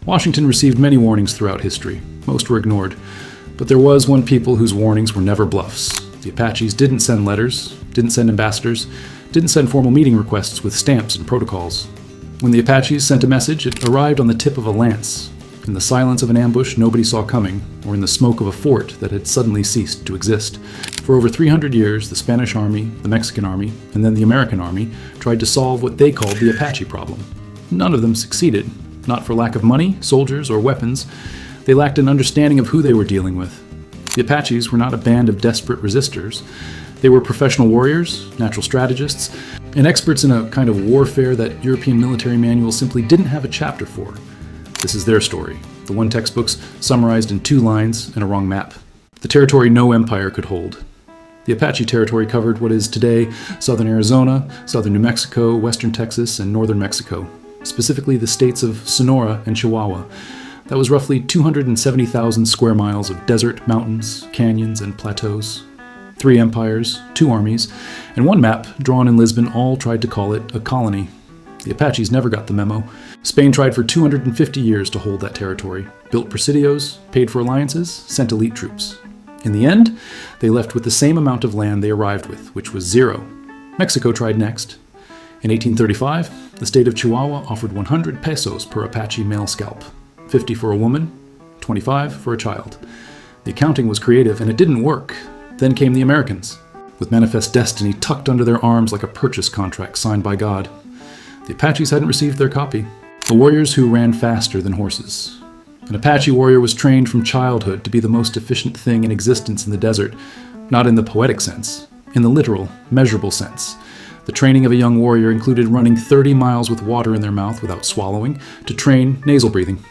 Washington received many warnings throughout history. Most were ignored. But there was one people whose warnings were never bluffs. The Apaches didn't send letters, didn't send ambassadors, didn't send formal meeting requests with stamps and protocols. When the Apaches sent a message, it arrived on the tip of a lance, in the silence of an ambush nobody saw coming, or in the smoke of a fort that had suddenly ceased to exist. For over 300 years, the Spanish Army, the Mexican Army, and then the American Army tried to solve what they called the Apache problem. None of them succeeded, not for lack of money, soldiers, or weapons. They lacked an understanding of who they were dealing with. The Apaches were not a band of desperate resistors. They were professional warriors, natural strategists, and experts in a kind of warfare that European military manuals simply didn't have a chapter for. This is their story, the one textbook's summarized in 2 lines and a wrong map. The territory no empire could hold. The Apache territory covered what is today southern Arizona, southern New Mexico, western Texas, and northern Mexico, specifically the states of Sonora and Chihuahua. That was roughly 270,000 square miles of desert, mountains, canyons, and plateaus. 3 empires, 2 armies, and 1 map drawn in Lisbon all tried to call it a colony. The Apaches never got the memo. Spain tried for 250 years to hold that territory, built presidios, paid for alliances, sent elite troops. In the end, they left with the same amount of land they arrived with, which was 0. Mexico tried next. In 1835, the state of Chihuahua offered 100 pesos per Apache male scalp, 50 for a woman, 25 for a child. The accounting was creative, and it didn't work. Then came the Americans, with manifest destiny tucked under their arms like a purchase contract signed by God. The Apaches hadn't received their copy. The warriors who ran faster than horses. An Apache warrior was trained from childhood to be the most efficient thing in existence in the desert, not in the poetic sense, in the literal, measurable sense. The training of a young warrior included running 30 miles with water in their mouth without swallowing to train nasal breathing.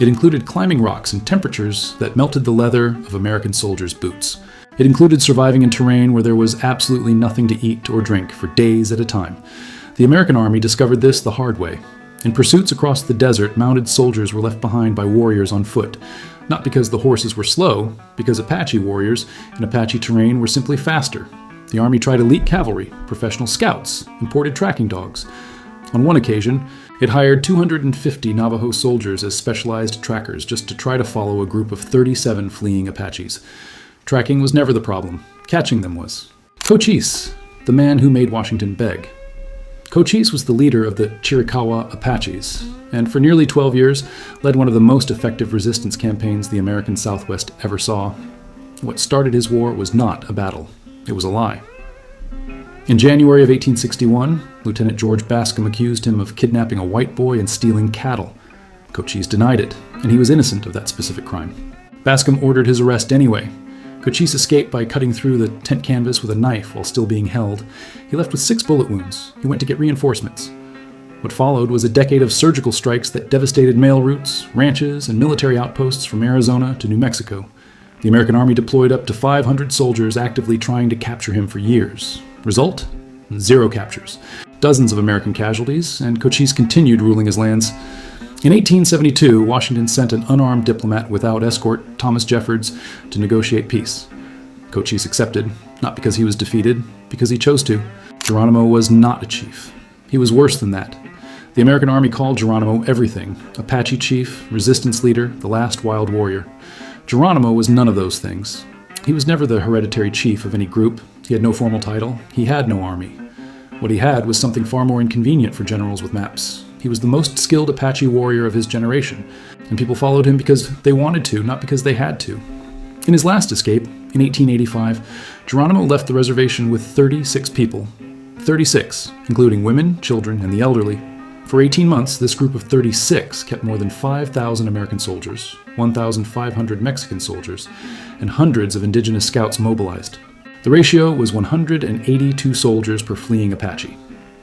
It included climbing rocks in temperatures that melted the leather of American soldiers' boots. It included surviving in terrain where there was absolutely nothing to eat or drink for days at a time. The American Army discovered this the hard way. In pursuits across the desert, mounted soldiers were left behind by warriors on foot, not because the horses were slow, because Apache warriors in Apache terrain were simply faster. The Army tried elite cavalry, professional scouts, imported tracking dogs. On one occasion, it hired 250 Navajo soldiers as specialized trackers just to try to follow a group of 37 fleeing Apaches. Tracking was never the problem. Catching them was. Cochise, the man who made Washington beg. Cochise was the leader of the Chiricahua Apaches, and for nearly 12 years led one of the most effective resistance campaigns the American Southwest ever saw. What started his war was not a battle. It was a lie. In January of 1861, Lieutenant George Bascom accused him of kidnapping a white boy and stealing cattle. Cochise denied it, and he was innocent of that specific crime. Bascom ordered his arrest anyway. Cochise escaped by cutting through the tent canvas with a knife while still being held. He left with 6 bullet wounds. He went to get reinforcements. What followed was a decade of surgical strikes that devastated mail routes, ranches, and military outposts from Arizona to New Mexico. The American Army deployed up to 500 soldiers actively trying to capture him for years. Result? 0 captures. Dozens of American casualties, and Cochise continued ruling his lands. In 1872, Washington sent an unarmed diplomat without escort, Thomas Jeffords, to negotiate peace. Cochise accepted, not because he was defeated, because he chose to. Geronimo was not a chief. He was worse than that. The American Army called Geronimo everything: Apache chief, resistance leader, the last wild warrior. Geronimo was none of those things. He was never the hereditary chief of any group. He had no formal title. He had no army. What he had was something far more inconvenient for generals with maps. He was the most skilled Apache warrior of his generation, and people followed him because they wanted to, not because they had to. In his last escape, in 1885, Geronimo left the reservation with 36 people. 36, including women, children, and the elderly. For 18 months, this group of 36 kept more than 5,000 American soldiers, 1,500 Mexican soldiers, and hundreds of indigenous scouts mobilized. The ratio was 182 soldiers per fleeing Apache.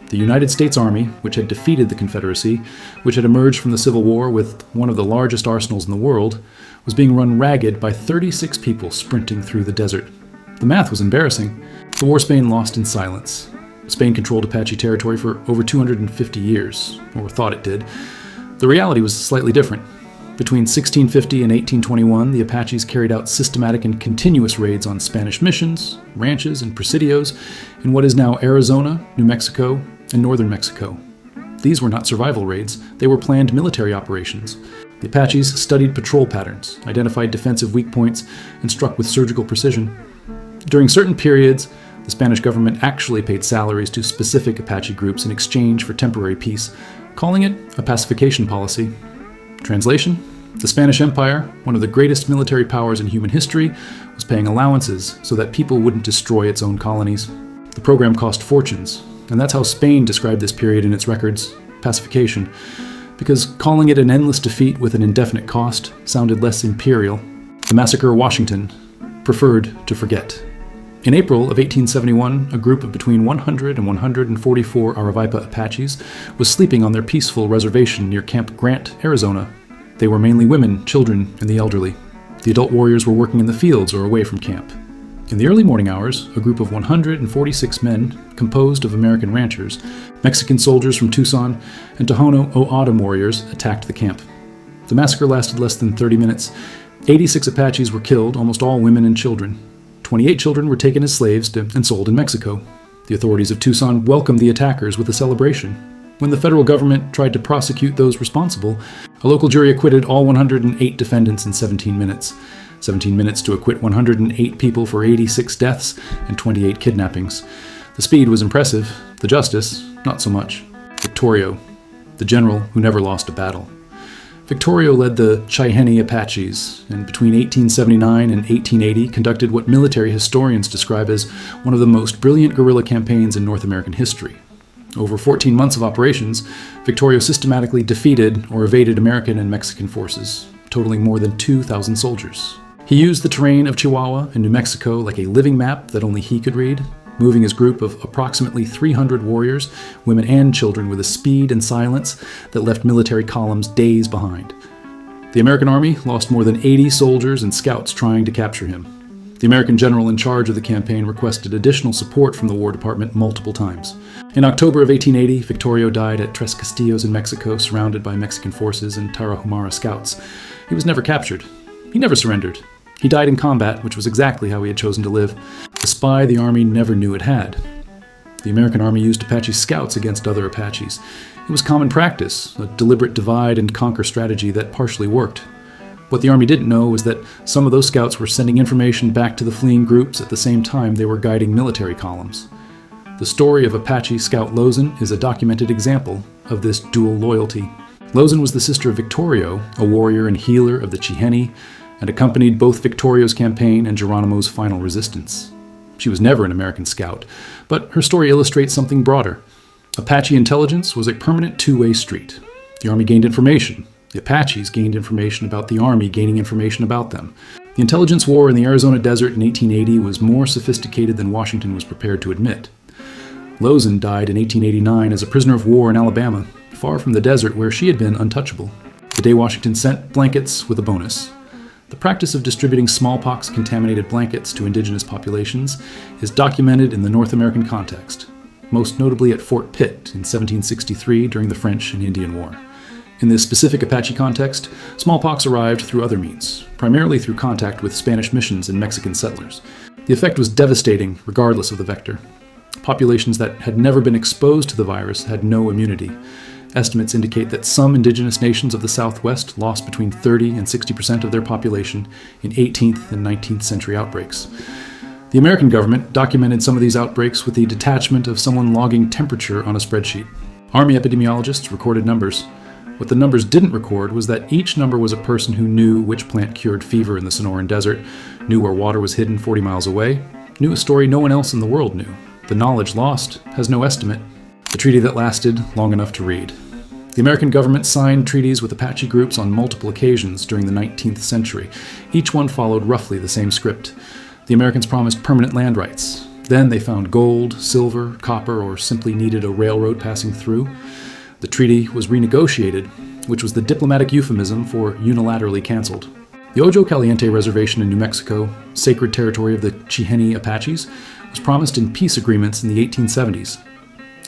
The United States Army, which had defeated the Confederacy, which had emerged from the Civil War with one of the largest arsenals in the world, was being run ragged by 36 people sprinting through the desert. The math was embarrassing. The war Spain lost in silence. Spain controlled Apache territory for over 250 years, or thought it did. The reality was slightly different. Between 1650 and 1821, the Apaches carried out systematic and continuous raids on Spanish missions, ranches, and presidios in what is now Arizona, New Mexico, and northern Mexico. These were not survival raids, they were planned military operations. The Apaches studied patrol patterns, identified defensive weak points, and struck with surgical precision. During certain periods, the Spanish government actually paid salaries to specific Apache groups in exchange for temporary peace, calling it a pacification policy. Translation: the Spanish Empire, one of the greatest military powers in human history, was paying allowances so that people wouldn't destroy its own colonies. The program cost fortunes, and that's how Spain described this period in its records: pacification, because calling it an endless defeat with an indefinite cost sounded less imperial. The Massacre of Washington preferred to forget. In April of 1871, a group of between 100 and 144 Aravaipa Apaches was sleeping on their peaceful reservation near Camp Grant, Arizona. They were mainly women, children, and the elderly. The adult warriors were working in the fields or away from camp. In the early morning hours, a group of 146 men, composed of American ranchers, Mexican soldiers from Tucson, and Tohono O'odham warriors, attacked the camp. The massacre lasted less than 30 minutes. 86 Apaches were killed, almost all women and children. 28 children were taken as slaves and sold in Mexico. The authorities of Tucson welcomed the attackers with a celebration. When the federal government tried to prosecute those responsible, a local jury acquitted all 108 defendants in 17 minutes. 17 minutes to acquit 108 people for 86 deaths and 28 kidnappings. The speed was impressive, the justice, not so much. Victorio, the general who never lost a battle. Victorio led the Cheyenne Apaches, and between 1879 and 1880 conducted what military historians describe as one of the most brilliant guerrilla campaigns in North American history. Over 14 months of operations, Victorio systematically defeated or evaded American and Mexican forces, totaling more than 2,000 soldiers. He used the terrain of Chihuahua and New Mexico like a living map that only he could read, moving his group of approximately 300 warriors, women and children, with a speed and silence that left military columns days behind. The American Army lost more than 80 soldiers and scouts trying to capture him. The American general in charge of the campaign requested additional support from the War Department multiple times. In October of 1880, Victorio died at Tres Castillos in Mexico, surrounded by Mexican forces and Tarahumara scouts. He was never captured. He never surrendered. He died in combat, which was exactly how he had chosen to live, a spy the Army never knew it had. The American Army used Apache scouts against other Apaches. It was common practice, a deliberate divide-and-conquer strategy that partially worked. What the Army didn't know was that some of those scouts were sending information back to the fleeing groups at the same time they were guiding military columns. The story of Apache scout Lozen is a documented example of this dual loyalty. Lozen was the sister of Victorio, a warrior and healer of the Cheyenne, and accompanied both Victorio's campaign and Geronimo's final resistance. She was never an American scout, but her story illustrates something broader. Apache intelligence was a permanent two-way street. The Army gained information. The Apaches gained information about the Army gaining information about them. The intelligence war in the Arizona desert in 1880 was more sophisticated than Washington was prepared to admit. Lozen died in 1889 as a prisoner of war in Alabama, far from the desert where she had been untouchable. The day Washington sent blankets with a bonus. The practice of distributing smallpox-contaminated blankets to indigenous populations is documented in the North American context, most notably at Fort Pitt in 1763 during the French and Indian War. In this specific Apache context, smallpox arrived through other means, primarily through contact with Spanish missions and Mexican settlers. The effect was devastating regardless of the vector. Populations that had never been exposed to the virus had no immunity. Estimates indicate that some indigenous nations of the Southwest lost between 30 and 60% of their population in 18th and 19th century outbreaks. The American government documented some of these outbreaks with the detachment of someone logging temperature on a spreadsheet. Army epidemiologists recorded numbers. What the numbers didn't record was that each number was a person who knew which plant cured fever in the Sonoran Desert, knew where water was hidden 40 miles away, knew a story no one else in the world knew. The knowledge lost has no estimate. A treaty that lasted long enough to read. The American government signed treaties with Apache groups on multiple occasions during the 19th century. Each one followed roughly the same script. The Americans promised permanent land rights. Then they found gold, silver, copper, or simply needed a railroad passing through. The treaty was renegotiated, which was the diplomatic euphemism for unilaterally canceled. The Ojo Caliente Reservation in New Mexico, sacred territory of the Cheyenne Apaches, was promised in peace agreements in the 1870s.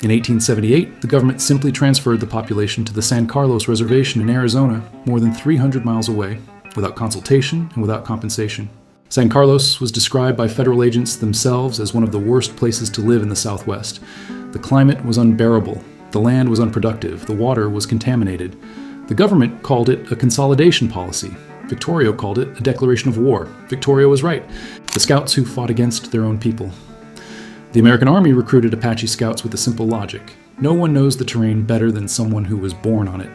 In 1878, the government simply transferred the population to the San Carlos Reservation in Arizona, more than 300 miles away, without consultation and without compensation. San Carlos was described by federal agents themselves as one of the worst places to live in the Southwest. The climate was unbearable, the land was unproductive, the water was contaminated. The government called it a consolidation policy. Victorio called it a declaration of war. Victorio was right. The scouts who fought against their own people. The American Army recruited Apache scouts with a simple logic. No one knows the terrain better than someone who was born on it.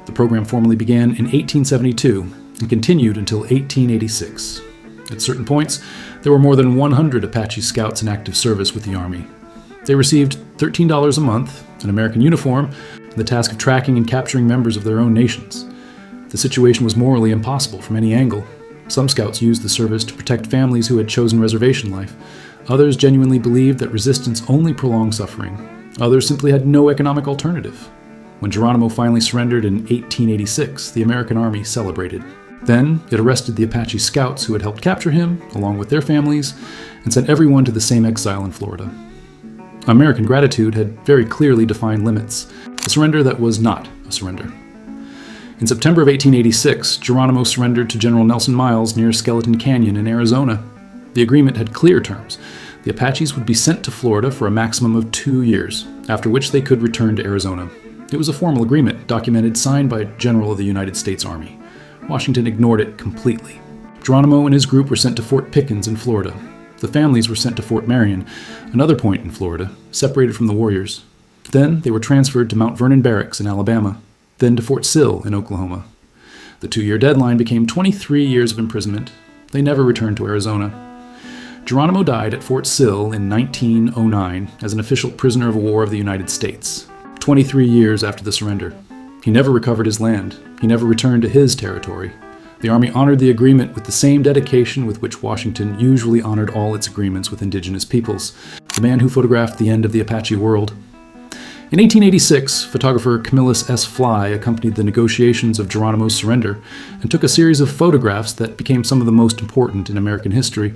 The program formally began in 1872 and continued until 1886. At certain points, there were more than 100 Apache scouts in active service with the Army. They received $13 a month, an American uniform, and the task of tracking and capturing members of their own nations. The situation was morally impossible from any angle. Some scouts used the service to protect families who had chosen reservation life. Others genuinely believed that resistance only prolonged suffering. Others simply had no economic alternative. When Geronimo finally surrendered in 1886, the American Army celebrated. Then, it arrested the Apache scouts who had helped capture him, along with their families, and sent everyone to the same exile in Florida. American gratitude had very clearly defined limits, a surrender that was not a surrender. In September of 1886, Geronimo surrendered to General Nelson Miles near Skeleton Canyon in Arizona. The agreement had clear terms. The Apaches would be sent to Florida for a maximum of 2 years, after which they could return to Arizona. It was a formal agreement, documented, signed by a general of the United States Army. Washington ignored it completely. Geronimo and his group were sent to Fort Pickens in Florida. The families were sent to Fort Marion, another point in Florida, separated from the warriors. Then they were transferred to Mount Vernon Barracks in Alabama, then to Fort Sill in Oklahoma. The 2-year deadline became 23 years of imprisonment. They never returned to Arizona. Geronimo died at Fort Sill in 1909 as an official prisoner of war of the United States, 23 years after the surrender. He never recovered his land. He never returned to his territory. The Army honored the agreement with the same dedication with which Washington usually honored all its agreements with indigenous peoples, the man who photographed the end of the Apache world. In 1886, photographer Camillus S. Fly accompanied the negotiations of Geronimo's surrender and took a series of photographs that became some of the most important in American history.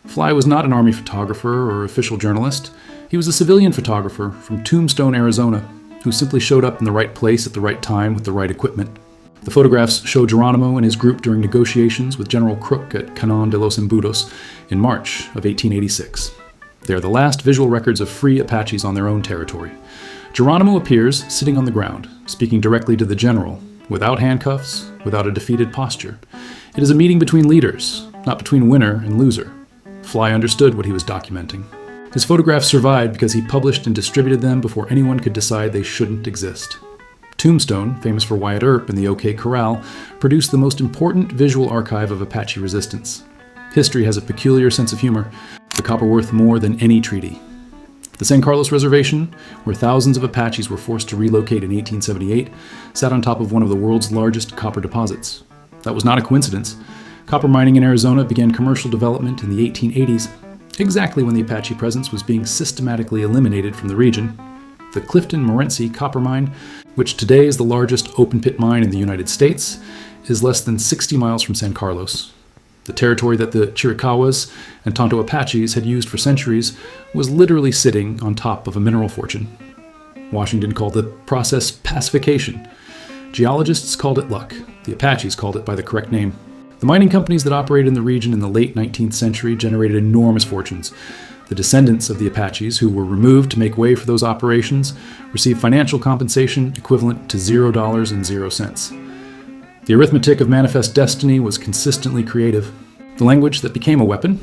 Fly was not an Army photographer or official journalist. He was a civilian photographer from Tombstone, Arizona, who simply showed up in the right place at the right time with the right equipment. The photographs show Geronimo and his group during negotiations with General Crook at Canon de los Embudos in March of 1886. They are the last visual records of free Apaches on their own territory. Geronimo appears sitting on the ground, speaking directly to the general, without handcuffs, without a defeated posture. It is a meeting between leaders, not between winner and loser. Fly understood what he was documenting. His photographs survived because he published and distributed them before anyone could decide they shouldn't exist. Tombstone, famous for Wyatt Earp and the OK Corral, produced the most important visual archive of Apache resistance. History has a peculiar sense of humor, the copper worth more than any treaty. The San Carlos Reservation, where thousands of Apaches were forced to relocate in 1878, sat on top of one of the world's largest copper deposits. That was not a coincidence. Copper mining in Arizona began commercial development in the 1880s, exactly when the Apache presence was being systematically eliminated from the region. The Clifton-Morenci copper mine, which today is the largest open-pit mine in the United States, is less than 60 miles from San Carlos. The territory that the Chiricahuas and Tonto Apaches had used for centuries was literally sitting on top of a mineral fortune. Washington called the process pacification. Geologists called it luck. The Apaches called it by the correct name. The mining companies that operated in the region in the late 19th century generated enormous fortunes. The descendants of the Apaches, who were removed to make way for those operations, received financial compensation equivalent to $0.00. The arithmetic of manifest destiny was consistently creative. The language that became a weapon.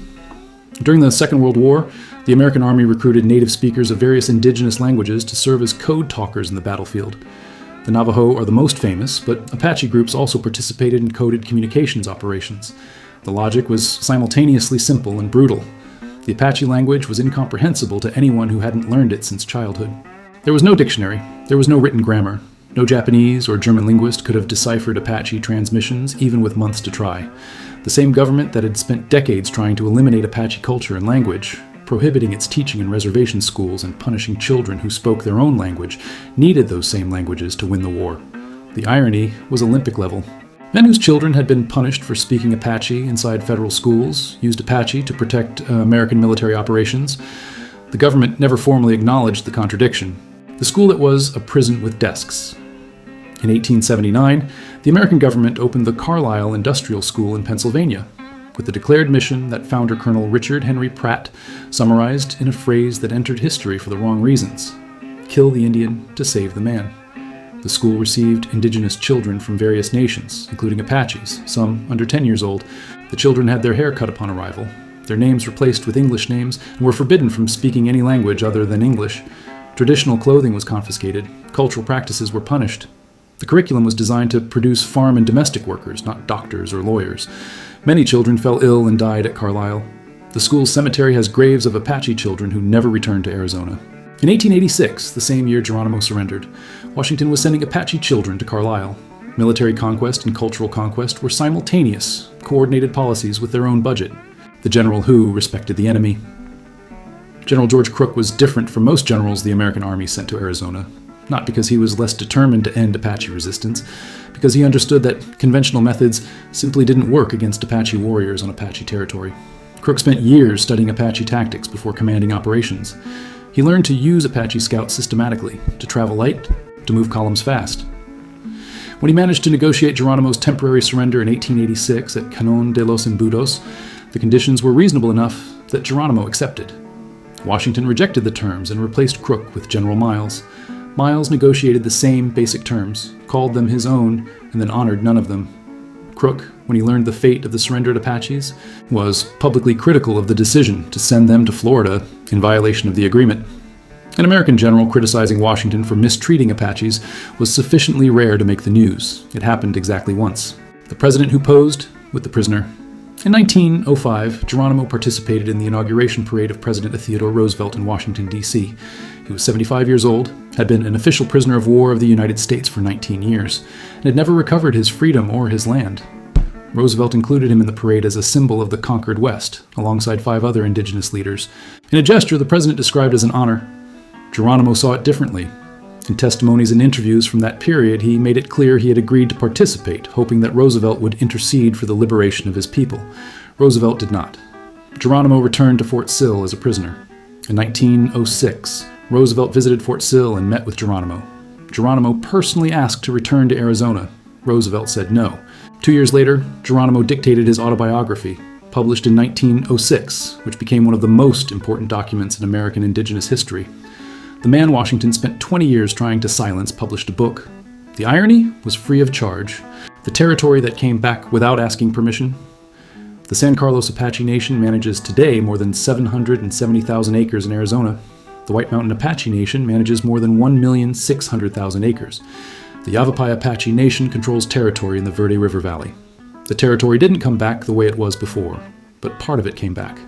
During the Second World War, the American Army recruited native speakers of various indigenous languages to serve as code talkers in the battlefield. The Navajo are the most famous, but Apache groups also participated in coded communications operations. The logic was simultaneously simple and brutal. The Apache language was incomprehensible to anyone who hadn't learned it since childhood. There was no dictionary. There was no written grammar. No Japanese or German linguist could have deciphered Apache transmissions, even with months to try. The same government that had spent decades trying to eliminate Apache culture and language, prohibiting its teaching in reservation schools and punishing children who spoke their own language, needed those same languages to win the war. The irony was Olympic level. Men whose children had been punished for speaking Apache inside federal schools used Apache to protect American military operations. The government never formally acknowledged the contradiction. The school that was a prison with desks. In 1879, the American government opened the Carlisle Industrial School in Pennsylvania, with the declared mission that founder Colonel Richard Henry Pratt summarized in a phrase that entered history for the wrong reasons: kill the Indian to save the man. The The school received indigenous children from various nations, including Apaches, some under 10 years old. The children had their hair cut upon arrival, their names replaced with English names, and were forbidden from speaking any language other than English. Traditional clothing was confiscated. Cultural practices were punished. The curriculum was designed to produce farm and domestic workers, not doctors or lawyers. Many children fell ill and died at Carlisle. The school's cemetery has graves of Apache children who never returned to Arizona. In 1886, the same year Geronimo surrendered, Washington was sending Apache children to Carlisle. Military conquest and cultural conquest were simultaneous, coordinated policies with their own budget. The general who respected the enemy. General George Crook was different from most generals the American Army sent to Arizona, not because he was less determined to end Apache resistance, because he understood that conventional methods simply didn't work against Apache warriors on Apache territory. Crook spent years studying Apache tactics before commanding operations. He learned to use Apache scouts systematically, to travel light, to move columns fast. When he managed to negotiate Geronimo's temporary surrender in 1886 at Canon de los Embudos, the conditions were reasonable enough that Geronimo accepted. Washington rejected the terms and replaced Crook with General Miles. Miles negotiated the same basic terms, called them his own, and then honored none of them. Crook, when he learned the fate of the surrendered Apaches, was publicly critical of the decision to send them to Florida in violation of the agreement. An American general criticizing Washington for mistreating Apaches was sufficiently rare to make the news. It happened exactly once. The president who posed with the prisoner. In 1905, Geronimo participated in the inauguration parade of President Theodore Roosevelt in Washington, D.C. He was 75 years old, had been an official prisoner of war of the United States for 19 years, and had never recovered his freedom or his land. Roosevelt included him in the parade as a symbol of the conquered West, alongside 5 other indigenous leaders. In a gesture the president described as an honor. Geronimo saw it differently. In testimonies and interviews from that period, he made it clear he had agreed to participate, hoping that Roosevelt would intercede for the liberation of his people. Roosevelt did not. Geronimo returned to Fort Sill as a prisoner. In 1906, Roosevelt visited Fort Sill and met with Geronimo. Geronimo personally asked to return to Arizona. Roosevelt said no. 2 years later, Geronimo dictated his autobiography, published in 1906, which became one of the most important documents in American indigenous history. The man Washington spent 20 years trying to silence published a book. The irony was free of charge. The territory that came back without asking permission. The San Carlos Apache Nation manages today more than 770,000 acres in Arizona. The White Mountain Apache Nation manages more than 1,600,000 acres. The Yavapai Apache Nation controls territory in the Verde River Valley. The territory didn't come back the way it was before, but part of it came back.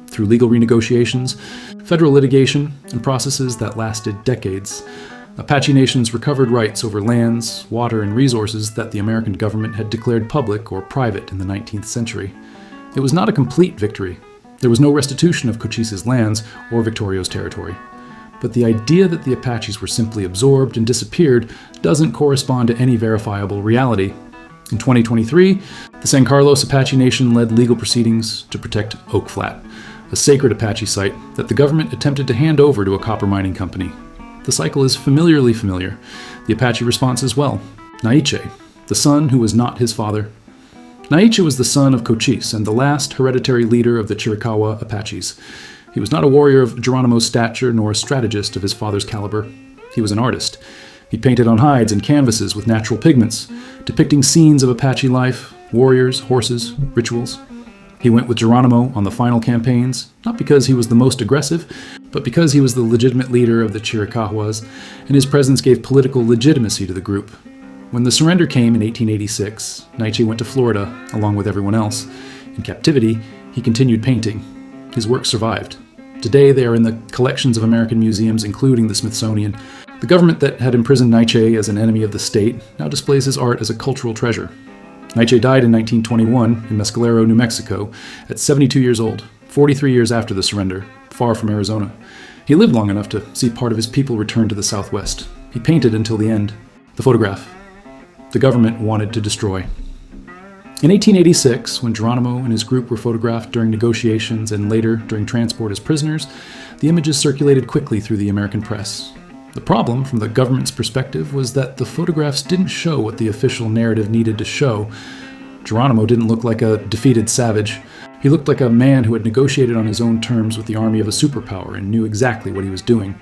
Through legal renegotiations, federal litigation, and processes that lasted decades, Apache nations recovered rights over lands, water, and resources that the American government had declared public or private in the 19th century. It was not a complete victory. There was no restitution of Cochise's lands or Victorio's territory. But the idea that the Apaches were simply absorbed and disappeared doesn't correspond to any verifiable reality. In 2023, the San Carlos Apache Nation led legal proceedings to protect Oak Flat, a sacred Apache site that the government attempted to hand over to a copper mining company. The cycle is familiarly familiar. The Apache response as well. Naiche, the son who was not his father. Naiche was the son of Cochise and the last hereditary leader of the Chiricahua Apaches. He was not a warrior of Geronimo's stature nor a strategist of his father's caliber. He was an artist. He painted on hides and canvases with natural pigments, depicting scenes of Apache life, warriors, horses, rituals. He went with Geronimo on the final campaigns, not because he was the most aggressive, but because he was the legitimate leader of the Chiricahuas, and his presence gave political legitimacy to the group. When the surrender came in 1886, Naiche went to Florida, along with everyone else. In captivity, he continued painting. His work survived. Today, they are in the collections of American museums, including the Smithsonian. The government that had imprisoned Naiche as an enemy of the state now displays his art as a cultural treasure. Naiche died in 1921 in Mescalero, New Mexico, at 72 years old, 43 years after the surrender, far from Arizona. He lived long enough to see part of his people return to the Southwest. He painted until the end. The photograph. The government wanted to destroy. In 1886, when Geronimo and his group were photographed during negotiations and later during transport as prisoners, the images circulated quickly through the American press. The problem, from the government's perspective, was that the photographs didn't show what the official narrative needed to show. Geronimo didn't look like a defeated savage. He looked like a man who had negotiated on his own terms with the army of a superpower and knew exactly what he was doing.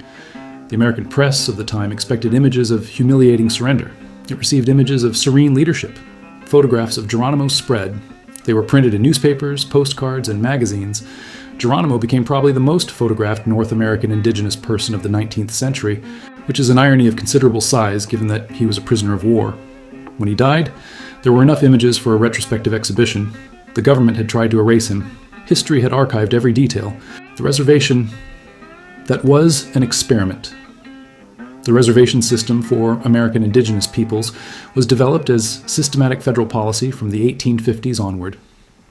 The American press of the time expected images of humiliating surrender. It received images of serene leadership. Photographs of Geronimo spread. They were printed in newspapers, postcards, and magazines. Geronimo became probably the most photographed North American indigenous person of the 19th century, which is an irony of considerable size given that he was a prisoner of war. When he died, there were enough images for a retrospective exhibition. The government had tried to erase him. History had archived every detail. The reservation that was an experiment. The reservation system for American indigenous peoples was developed as systematic federal policy from the 1850s onward.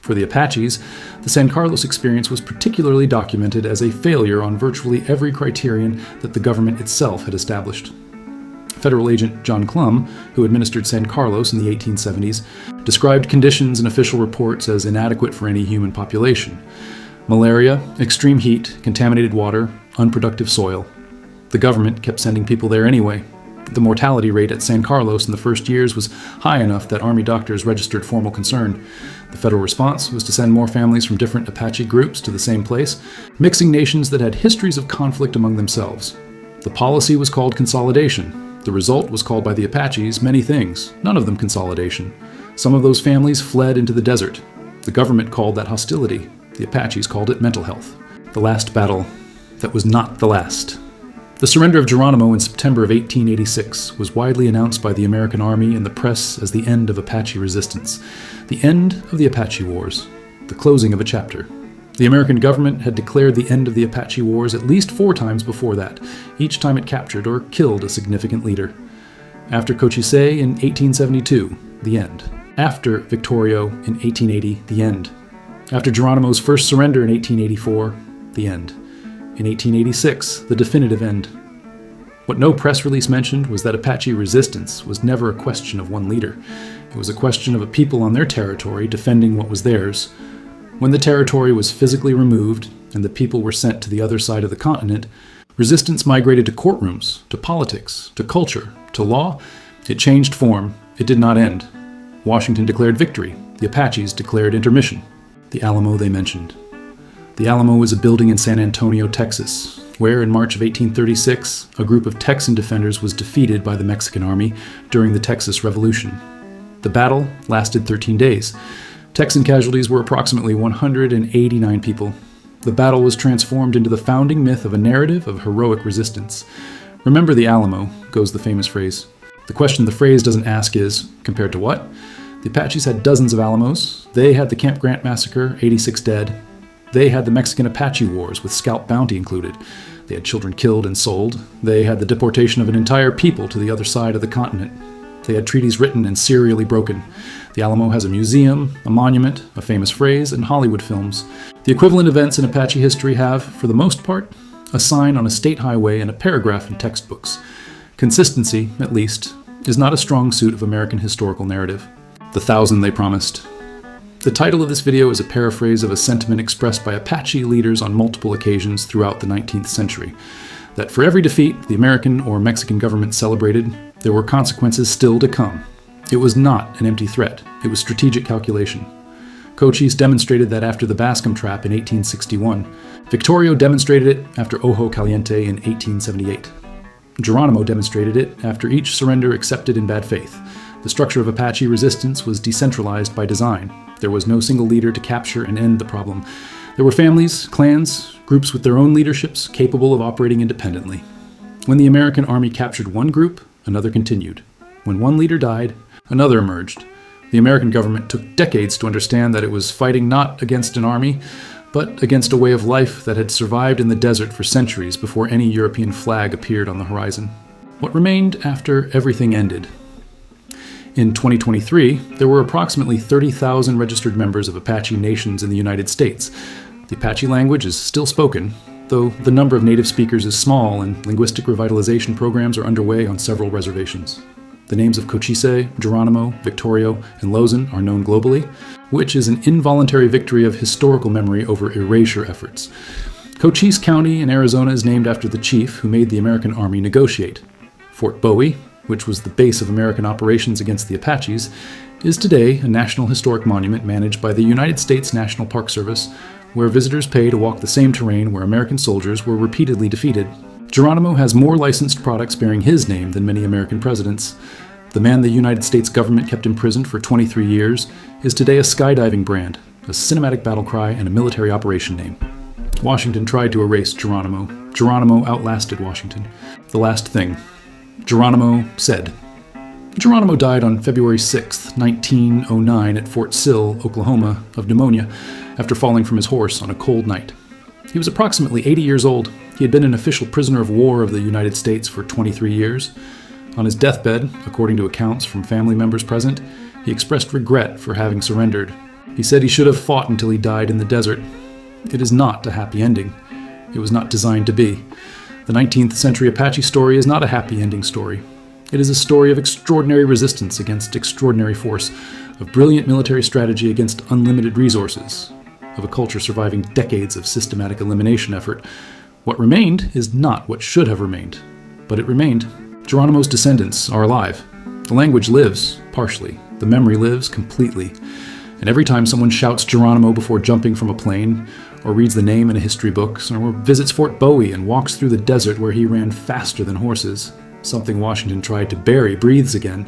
For the Apaches, the San Carlos experience was particularly documented as a failure on virtually every criterion that the government itself had established. Federal agent John Clum, who administered San Carlos in the 1870s, described conditions in official reports as inadequate for any human population. Malaria, extreme heat, contaminated water, unproductive soil. The government kept sending people there anyway. The mortality rate at San Carlos in the first years was high enough that Army doctors registered formal concern. The federal response was to send more families from different Apache groups to the same place, mixing nations that had histories of conflict among themselves. The policy was called consolidation. The result was called by the Apaches many things, none of them consolidation. Some of those families fled into the desert. The government called that hostility. The Apaches called it mental health. The last battle that was not the last. The surrender of Geronimo in September of 1886 was widely announced by the American Army and the press as the end of Apache resistance, the end of the Apache Wars, the closing of a chapter. The American government had declared the end of the Apache Wars at least 4 times before that, each time it captured or killed a significant leader. After Cochise in 1872, the end. After Victorio in 1880, the end. After Geronimo's first surrender in 1884, the end. In 1886, the definitive end. What no press release mentioned was that Apache resistance was never a question of one leader. It was a question of a people on their territory defending what was theirs. When the territory was physically removed and the people were sent to the other side of the continent, resistance migrated to courtrooms, to politics, to culture, to law. It changed form. It did not end. Washington declared victory. The Apaches declared intermission. The Alamo they mentioned. The Alamo was a building in San Antonio, Texas, where in March of 1836, a group of Texan defenders was defeated by the Mexican army during the Texas Revolution. The battle lasted 13 days. Texan casualties were approximately 189 people. The battle was transformed into the founding myth of a narrative of heroic resistance. "Remember the Alamo," goes the famous phrase. The question the phrase doesn't ask is, compared to what? The Apaches had dozens of Alamos. They had the Camp Grant Massacre, 86 dead. They had the Mexican Apache Wars, with scalp bounty included. They had children killed and sold. They had the deportation of an entire people to the other side of the continent. They had treaties written and serially broken. The Alamo has a museum, a monument, a famous phrase, and Hollywood films. The equivalent events in Apache history have, for the most part, a sign on a state highway and a paragraph in textbooks. Consistency, at least, is not a strong suit of American historical narrative. The 1,000 they promised. The title of this video is a paraphrase of a sentiment expressed by Apache leaders on multiple occasions throughout the 19th century, that for every defeat the American or Mexican government celebrated, there were consequences still to come. It was not an empty threat, it was strategic calculation. Cochise demonstrated that after the Bascom Trap in 1861. Victorio demonstrated it after Ojo Caliente in 1878. Geronimo demonstrated it after each surrender accepted in bad faith. The structure of Apache resistance was decentralized by design. There was no single leader to capture and end the problem. There were families, clans, groups with their own leaderships capable of operating independently. When the American army captured one group, another continued. When one leader died, another emerged. The American government took decades to understand that it was fighting not against an army, but against a way of life that had survived in the desert for centuries before any European flag appeared on the horizon. What remained after everything ended? In 2023, there were approximately 30,000 registered members of Apache nations in the United States. The Apache language is still spoken, though the number of native speakers is small and linguistic revitalization programs are underway on several reservations. The names of Cochise, Geronimo, Victorio, and Lozen are known globally, which is an involuntary victory of historical memory over erasure efforts. Cochise County in Arizona is named after the chief who made the American Army negotiate. Fort Bowie, which was the base of American operations against the Apaches, is today a National Historic Monument managed by the United States National Park Service, where visitors pay to walk the same terrain where American soldiers were repeatedly defeated. Geronimo has more licensed products bearing his name than many American presidents. The man the United States government kept imprisoned for 23 years is today a skydiving brand, a cinematic battle cry, and a military operation name. Washington tried to erase Geronimo. Geronimo outlasted Washington. The last thing. Geronimo said. Geronimo died on February 6, 1909 at Fort Sill, Oklahoma, of pneumonia after falling from his horse on a cold night. He was approximately 80 years old. He had been an official prisoner of war of the United States for 23 years. On his deathbed, according to accounts from family members present, he expressed regret for having surrendered. He said he should have fought until he died in the desert. It is not a happy ending. It was not designed to be. The 19th century Apache story is not a happy ending story. It is a story of extraordinary resistance against extraordinary force, of brilliant military strategy against unlimited resources, of a culture surviving decades of systematic elimination effort. What remained is not what should have remained, but it remained. Geronimo's descendants are alive. The language lives, partially. The memory lives completely. And every time someone shouts Geronimo before jumping from a plane, or reads the name in a history book, or visits Fort Bowie and walks through the desert where he ran faster than horses, something Washington tried to bury breathes again.